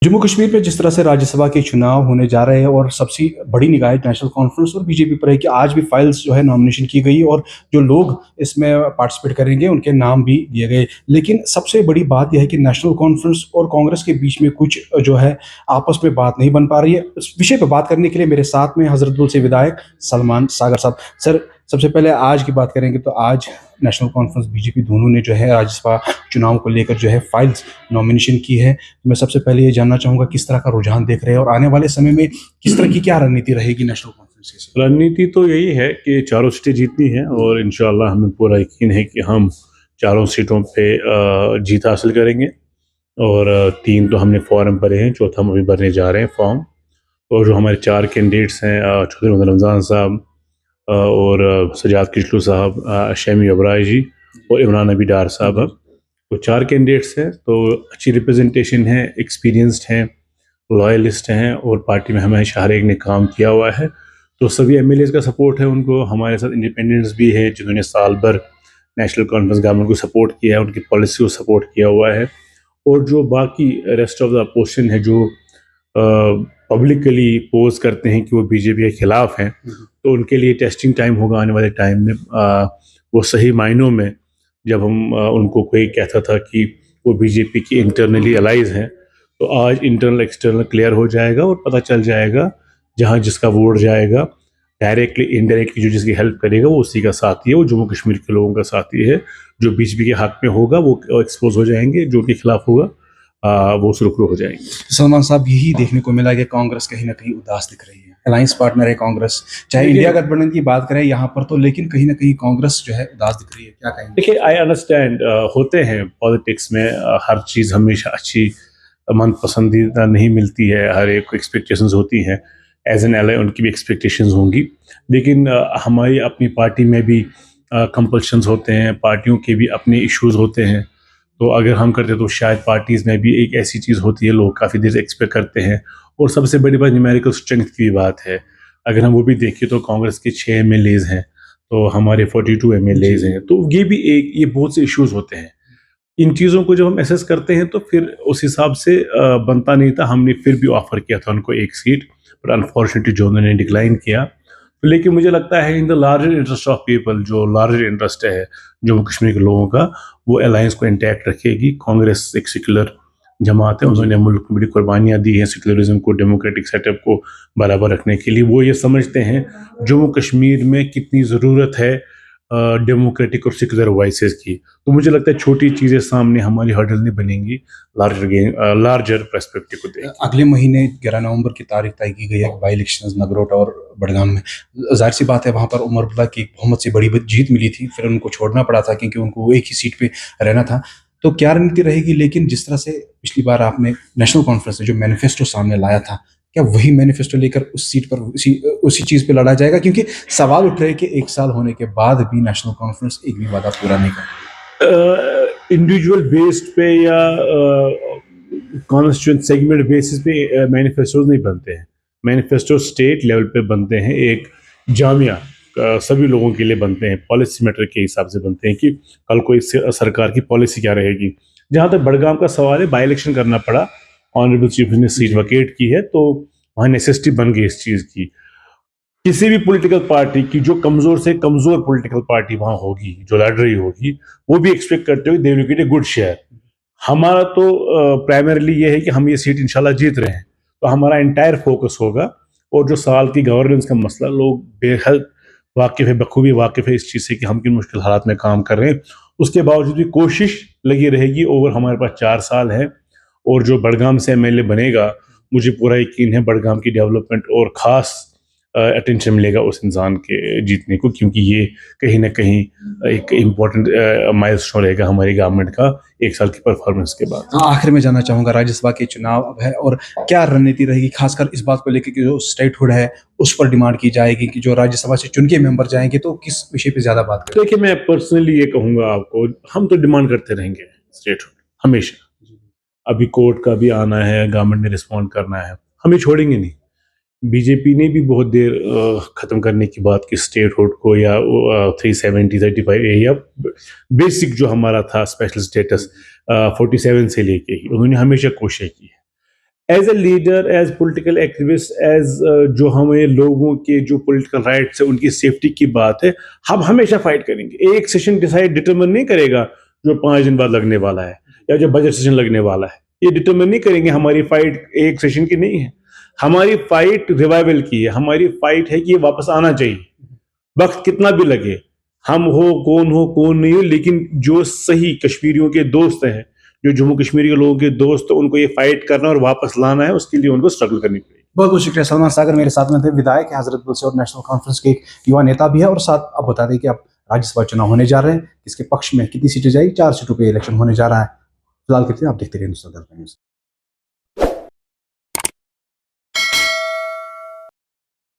जम्मू कश्मीर में जिस तरह से राज्यसभा के चुनाव होने जा रहे हैं और सबसे बड़ी निगाह नेशनल कॉन्फ्रेंस और बीजेपी पर है कि आज भी फाइल्स जो है नॉमिनेशन की गई और जो लोग इसमें पार्टिसिपेट करेंगे उनके नाम भी दिए गए। लेकिन सबसे बड़ी बात यह है कि नेशनल कॉन्फ्रेंस और कांग्रेस के बीच में कुछ जो है आपस में बात नहीं बन पा रही है। इस विषय पर बात करने के लिए मेरे साथ में हजरतपुर से विधायक सलमान सागर साहब। सर, सबसे पहले आज की बात करेंगे तो आज नेशनल कॉन्फ्रेंस बीजेपी दोनों ने जो है राज्यसभा चुनाव को लेकर जो है फाइल्स नॉमिनेशन की है। तो मैं सबसे पहले ये जानना चाहूंगा किस तरह का रुझान देख रहे हैं और आने वाले समय में किस तरह की क्या रणनीति रहेगी नेशनल कॉन्फ्रेंस की। रणनीति तो यही है कि चारों सीटें जीतनी है और इंशाल्लाह हमें पूरा यकीन है कि हम चारों सीटों पे जीत हासिल करेंगे। और तीन तो हमने फॉर्म भरे हैं, चौथा हम अभी भरने जा रहे हैं फॉर्म। और जो हमारे चार कैंडिडेट्स हैं, चौधरी मोहम्मद रमज़ान साहब और सजाद किशलू साहब, शमी अबराज जी और इमरान नबी डार साहब। तो चार कैंडिडेट्स हैं, तो अच्छी रिप्रेजेंटेशन है, एक्सपीरियंस्ड हैं, लॉयलिस्ट हैं और पार्टी में हमेशा हर एक ने काम किया हुआ है। तो सभी एमएलएज का सपोर्ट है उनको। हमारे साथ इंडिपेंडेंट्स भी है जिन्होंने साल भर नेशनल कॉन्फ्रेंस गवर्नमेंट को सपोर्ट किया है, उनकी पॉलिसी को सपोर्ट किया हुआ है। और जो बाकी रेस्ट ऑफ द अपोजिशन है जो पब्लिकली पोज करते हैं कि वो बीजेपी के खिलाफ हैं, तो उनके लिए टेस्टिंग टाइम होगा आने वाले टाइम में। वो सही मायनों में जब हम उनको कोई कहता था कि वो बीजेपी की इंटरनली अलाइज हैं, तो आज इंटरनल एक्सटर्नल क्लियर हो जाएगा और पता चल जाएगा जहाँ जिसका वोट जाएगा डायरेक्टली इनडायरेक्टली जो जिसकी हेल्प करेगा वो उसी का साथी है, वो जम्मू कश्मीर के लोगों का साथी है। जो बीजेपी के हक में होगा वो एक्सपोज हो जाएंगे, जो उनके खिलाफ होगा वो सुरखरू हो जाएंगे। सलमान साहब, यही देखने को मिला कि कांग्रेस कहीं ना कहीं उदास दिख रही है। अलायंस पार्टनर है कांग्रेस, चाहे इंडिया गठबंधन की बात करें यहाँ पर तो, लेकिन कहीं ना कहीं कांग्रेस जो है उदास दिख रही है। क्या कहेंगे? देखिए, आई अंडरस्टैंड, होते हैं पॉलिटिक्स में हर चीज़ हमेशा अच्छी मन पसंदीदा नहीं मिलती है, हर एक को एक्सपेक्टेशंस होती हैं। एज एन एल उनकी भी एक्सपेक्टेशंस होंगी, लेकिन हमारी अपनी पार्टी में भी कंपल्शंस होते हैं, पार्टियों के भी अपने इश्यूज होते हैं। तो अगर हम करते तो शायद पार्टीज़ में भी एक ऐसी चीज़ होती है, लोग काफ़ी देर से एक्सपेक्ट करते हैं। और सबसे बड़ी बात न्यूमेरिकल स्ट्रेंथ की भी बात है। अगर हम वो भी देखें तो कांग्रेस के 6 एमएलएज हैं, तो हमारे 42 एमएलएज हैं, तो ये बहुत से इश्यूज होते हैं। इन चीज़ों को जब हम एसेस करते हैं तो फिर उस हिसाब से बनता नहीं था। हमने फिर भी ऑफर किया था उनको एक सीट, पर अनफॉर्चुनेटली जो उन्होंने डिक्लाइन किया। तो लेकिन मुझे लगता है in the larger interest of people, जो लार्जर इंटरेस्ट है जम्मू कश्मीर के लोगों का, वो अलायंस को इंटैक्ट रखेगी। कांग्रेस एक सेक्युलर जमात है, उन्होंने मुल्क में बड़ी कुर्बानियाँ दी हैं सेक्युलरिज्म को, डेमोक्रेटिक सेटअप को बराबर रखने के लिए। वो ये समझते हैं जम्मू कश्मीर में कितनी ज़रूरत है डेमोक्रेटिक और सेक्युलर वॉइसेस की। तो मुझे लगता है छोटी चीज़ें सामने हमारी हर्डल नहीं बनेंगी लार्जर पर्सपेक्टिव को देख। अगले महीने 11 नवंबर की तारीख तय की गई है बाई इलेक्शंस नगरोटा और बड़गाम में। जाहिर सी बात है वहाँ पर उमर अब्दुल्ला की बहुमत से बड़ी जीत मिली थी, फिर उनको छोड़ना पड़ा था क्योंकि उनको एक ही सीट पे रहना था। तो क्या रणनीति रहेगी? लेकिन जिस तरह से पिछली बार आपने नेशनल कॉन्फ्रेंस से जो मैनिफेस्टो सामने लाया था, क्या वही मैनिफेस्टो लेकर उस सीट पर उसी चीज पे लड़ा जाएगा? क्योंकि सवाल उठ रहे हैं कि 1 साल होने के बाद भी नेशनल कॉन्फ्रेंस एक भी वादा पूरा नहीं कर। इंडिविजुअल बेस्ड पे या कॉन्स्टिट्यूंट सेगमेंट बेसिस पे मैनिफेस्टोज नहीं बनते हैं। मैनिफेस्टो स्टेट लेवल पे बनते हैं, एक जामिया सभी लोगों के लिए बनते हैं, पॉलिसी मैटर के हिसाब से बनते हैं कि कल को इस सरकार की पॉलिसी क्या रहेगी। जहाँ तक बड़गाम का सवाल है, बाई इलेक्शन करना पड़ा, ऑनरेबल चीफ ने सीट वकेट की है, तो वहाँ नेसेसिटी बन गई इस चीज़ की। किसी भी पॉलिटिकल पार्टी की जो कमज़ोर से कमज़ोर पॉलिटिकल पार्टी वहाँ होगी, जो लड़ रही होगी, वो भी एक्सपेक्ट करते हुए they will get a good share. हमारा तो प्राइमरीली ये है कि हम ये सीट इंशाल्लाह जीत रहे हैं, तो हमारा इंटायर फोकस होगा। और जो साल की गवर्नेंस का मसला, लोग बेहद वाकिफ़ है, बखूबी वाकिफ़ है इस चीज़ से कि हम किन मुश्किल हालात में काम कर रहे हैं। उसके बावजूद भी कोशिश लगी रहेगी। ओवर हमारे पास 4 साल है, और जो बड़गाम से एमएलए बनेगा, मुझे पूरा यकीन है बड़गाम की डेवलपमेंट और ख़ास अटेंशन मिलेगा उस इंसान के जीतने को, क्योंकि ये कहीं ना कहीं एक इम्पोर्टेंट माइलस्टोन रहेगा हमारी गवर्नमेंट का 1 साल की परफॉर्मेंस के बाद। आखिर में जानना चाहूंगा, राज्यसभा के चुनाव अब है और क्या रणनीति रहेगी, खासकर इस बात को लेकर कि जो स्टेटहुड है उस पर डिमांड की जाएगी कि जो राज्यसभा से चुन के मेंबर जाएंगे तो किस विषय पे ज्यादा बात करें? देखिए, मैं पर्सनली ये कहूँगा आपको, हम तो डिमांड करते रहेंगे स्टेटहुड हमेशा। अभी कोर्ट का भी आना है, गवर्नमेंट ने रिस्पॉन्ड करना है, हमें छोड़ेंगे नहीं। बीजेपी ने भी बहुत देर ख़त्म करने की बात की स्टेटहुड को, या 370-35A, या बेसिक जो हमारा था स्पेशल स्टेटस 47 से लेके ही, उन्होंने हमेशा कोशिश की है। As a leader, as political activist, as जो हमें लोगों के जो पॉलिटिकल राइट्स है उनकी सेफ्टी की बात है, हम हमेशा फाइट करेंगे। एक सेशन डिटरमिन नहीं करेगा जो 5 दिन बाद लगने वाला है या जो बजट सेशन लगने वाला है, ये डिटरमिन नहीं करेंगे। हमारी फाइट एक सेशन की नहीं है, हमारी फाइट रिवाइवल की है। हमारी फाइट है कि ये वापस आना चाहिए, वक्त कितना भी लगे। हम हो कौन नहीं हो, लेकिन जो सही कश्मीरियों के दोस्त हैं, जो जम्मू कश्मीर के लोगों के दोस्त, उनको ये फाइट करना और वापस लाना है, उसके लिए उनको स्ट्रगल करनी पड़ेगी। बहुत बहुत शुक्रिया सलमान सागर, मेरे साथ में थे विधायक हजरतबल से और नेशनल कॉन्फ्रेंस के एक युवा नेता भी है। और साथ अब बता दें कि अब राज्यसभा चुनाव होने जा रहे हैं, किसके पक्ष में कितनी सीटें जाएगी, 4 सीटों पर इलेक्शन होने जा रहा है। फिलहाल के लिए आप देखते रहिए हिंदुस्तान टाइम्स।